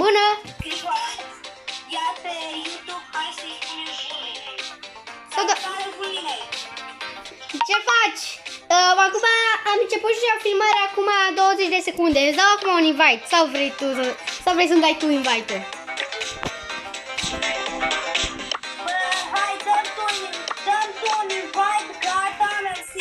Bună! Ia pe YouTube, hai să-i spunem bulinei. Care bulinei? Ce faci? Acum am început și eu filmarea acum 20 de secunde. Îți dau acum un invite sau vrei tu sau vrei să-mi dai tu invite-ul? Hai, dăm tu un invite, gata, mersi.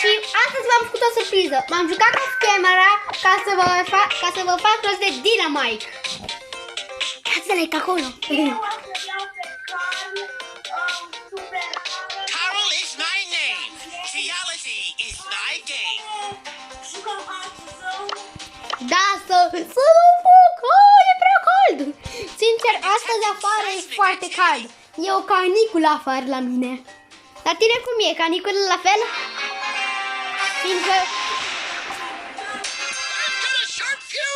Și astăzi v-am făcut o surpriză. M-am jucat cu camera ca să vă fac rost de Dynamite. Dați like acolo. Carol is my name. Geology is my game. Da, să mă foc. Oh, e prea cald. Sincer, astăzi afară e foarte cald. E o caniculă afară la mine. La tine cum e? Caniculă la fel? Fiindcă...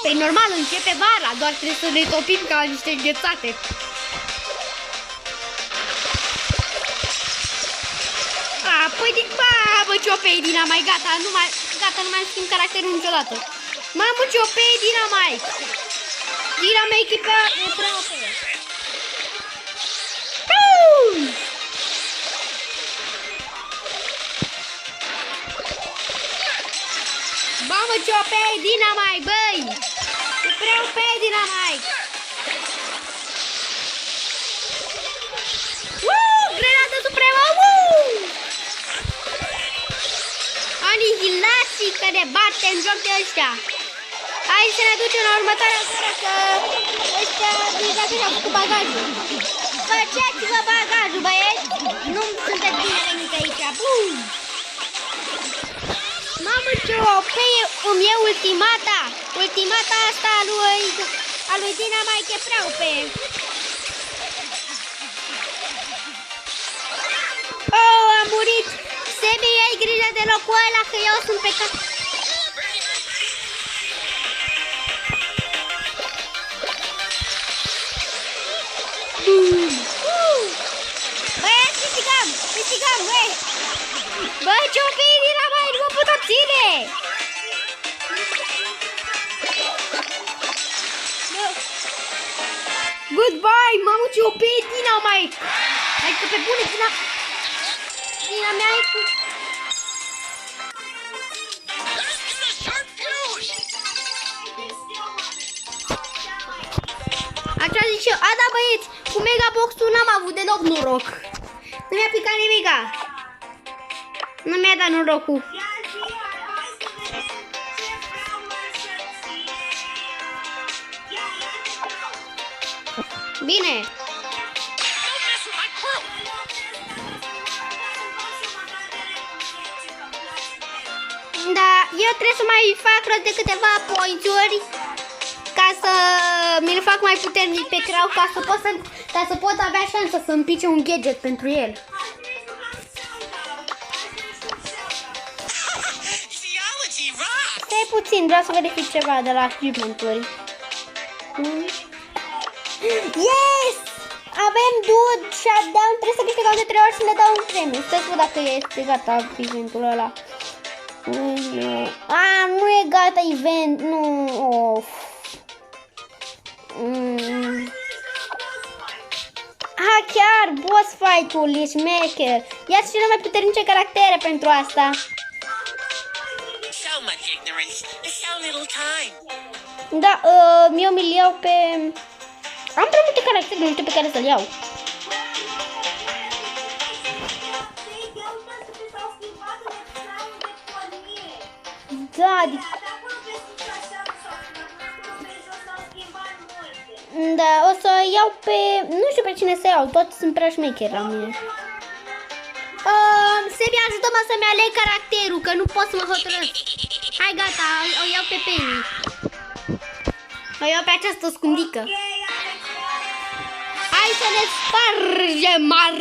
Păi normal, începe vara, doar trebuie să ne topim ca niște înghețate. Păi din bă, Ciopei Dynamite, gata, nu mai schimb caracterul niciodată. Mamă, Ciopei Dynamite. Dynamite e prea OP. Mamă, Ciopei Dynamite, băi! E prea OP Dynamite. Grenadă supremă! Anihilații că ne bate în joc de ăștia. Hai să ne ducem la următoarea seară că ăștia deja au făcut bagajul. Faceți-vă bagajul, băieți! Nu sunteți bine venit aici. Bum! Mamă, ce OP îmi e ultimata! Ultimata asta a lui Dynamite e prea OP. Oh, a murit! Sebi, ai grijă de locul ăla că eu sunt pe cap. Băi, câștigăm, băi! Băi, Ciopii Dynamite, nu mă pot obține! Goodbye, mamă, Ciopii Dynamite! Hai că pe bune, Dina mea e cu... Așa zic eu, da băieți, cu Megabox-ul n-am avut deloc noroc. Nu mi-a picat nimica. Nu mi-a dat norocul. Bine. Da, eu trebuie să mai fac rost de câteva poințuri ca să mi-l fac mai puternic pe Crow, ca să pot avea șansa să-mi pice un gadget pentru el. Stai puțin, vreau să verific ceva de la achievement-uri. Yes! Avem dude shutdown, trebuie să câștigăm de 3 ori și ne dau un premiu. Stai să văd dacă este gata achievement-ul ăla. Nu e gata event, nu. Of. Chiar boss fight-ul e șmecher. Ia-ți cele mai puternice caractere pentru asta. Da, eu mi-l iau pe... Am prea multe caractere, nu știu pe care să-l iau. Da, da, o să iau pe... Nu știu pe cine să iau, toți sunt prea șmecheri la mine. Sebi, ajută-mă să-mi aleg caracterul, că nu pot să mă hotărăsc. Hai, gata, o iau pe Penny. O iau pe această scundică. Hai să ne spargem mar.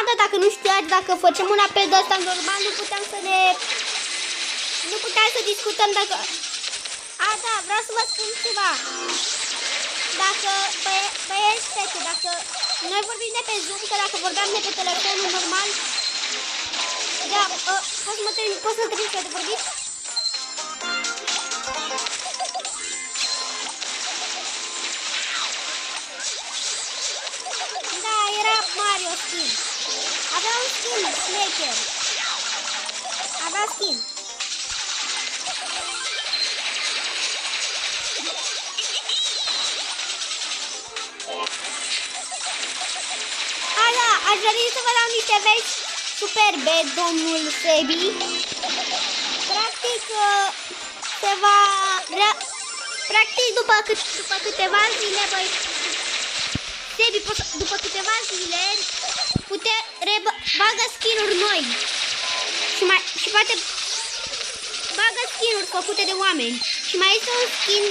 Da, dacă nu știați, dacă facem un apel de ăsta normal, nu puteam să ne... Nu puteam să discutăm dacă... Da, vreau să vă spun ceva. Dacă, băieți, dacă noi vorbim de pe Zoom, că dacă vorbeam de pe telefonul normal... Da, hai să mă termin, poți să-mi termin de vorbit? skin. Avea un skin, Slacker. Avea skin. Da, aș dori să vă dau niște vești superbe, domnul Sebi. Practic, după câteva zile, Sebi, după câteva zile, bagă skin-uri noi. Și poate bagă skin-uri făcute de oameni. Și mai este un skin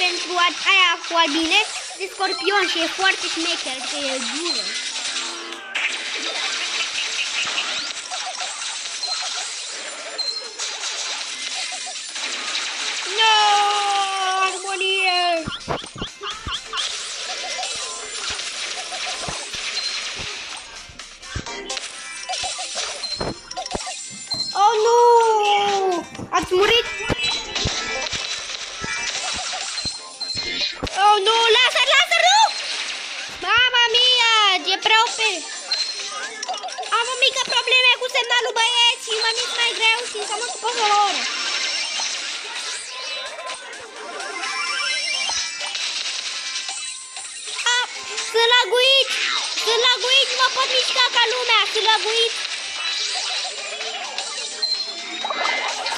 pentru aia cu albine, de scorpion și e foarte șmecher, că e dură. Oh, nu! Ați murit? Oh, nu! Lasă, nu! Mama mia! E prea OP! Am o mică probleme cu semnalul, băieți, și mă mic mai greu și să mă ocupă o oră. Sunt laguit! Sunt laguit! Nu mă pot mișca ca lumea! Sunt laguit!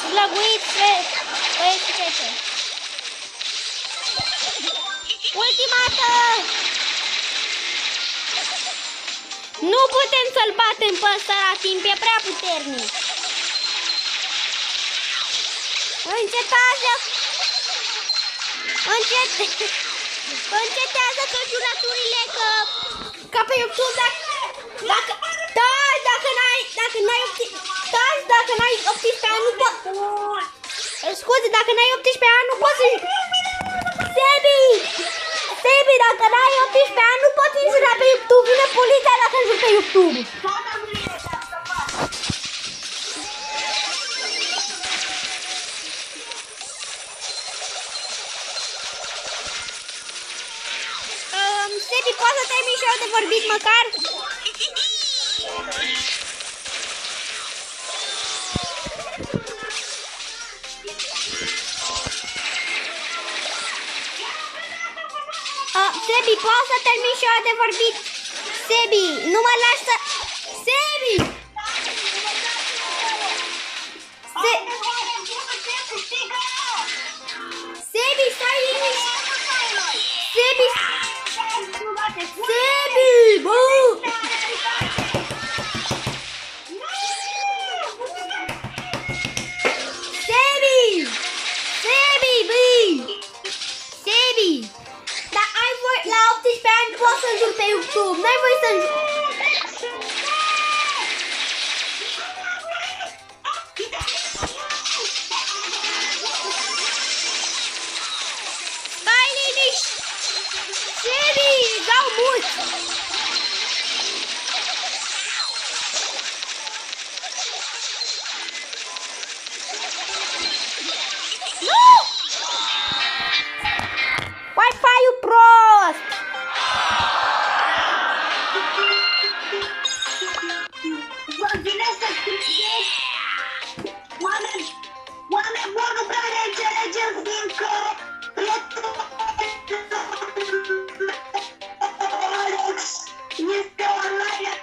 Sunt laguit, băieți și fete! Ultimată! Nu putem să-l batem pe ăsta la timp, e prea puternic! Încetează! Încetează căciulaturile, ca pe YouTube, dacă n-ai 18 ani, nu poți. Scuze, dacă n-ai 18 ani, nu poți să... Sebi, dacă n-ai 18 ani, nu poți intra pe YouTube. Vine poliția dacă înjuri pe YouTube. Sebi, poți să termin și eu de vorbit măcar? Sebi, poți să termin și eu de vorbit? Sebi, nu mă lași să... Sebi! Sebi, stai liniștit! Sebi! Sebi, bă! Sebi! Sebi, băi! Sebi! Dar ai voi, la 18 ani poți să înjuri pe YouTube, n-ai voie să înjuri. Stai liniști! Sebi, dau mult! Nu! Wi-Fi-ul prost! Vă vine să scrieți? Oameni buni, nu prea ne înțelegeți, fiindcă Alex este online.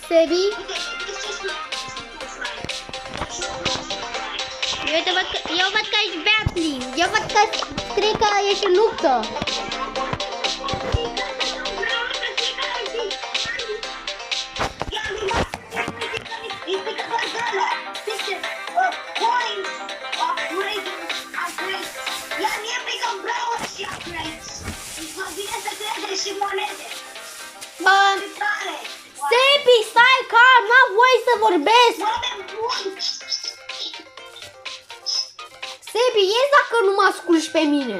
Sebi? Eu văd că ești battling. Eu văd că cred că ești în luptă. Sebi, stai calm, n-am voie să vorbesc. Sebi, ies dacă nu mă asculti pe mine.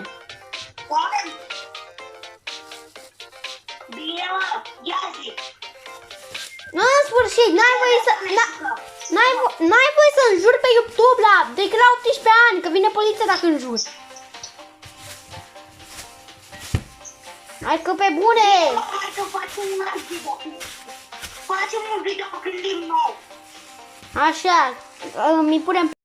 Bine, mă, ia zi. În sfârșit, n-ai voie să... N-ai voie să înjuri pe YouTube decât la 18 ani, că vine poliția dacă înjuri. Hai că pe bune! Hai că facem un alt videoclip. Facem un videoclip nou. Așa, mi punem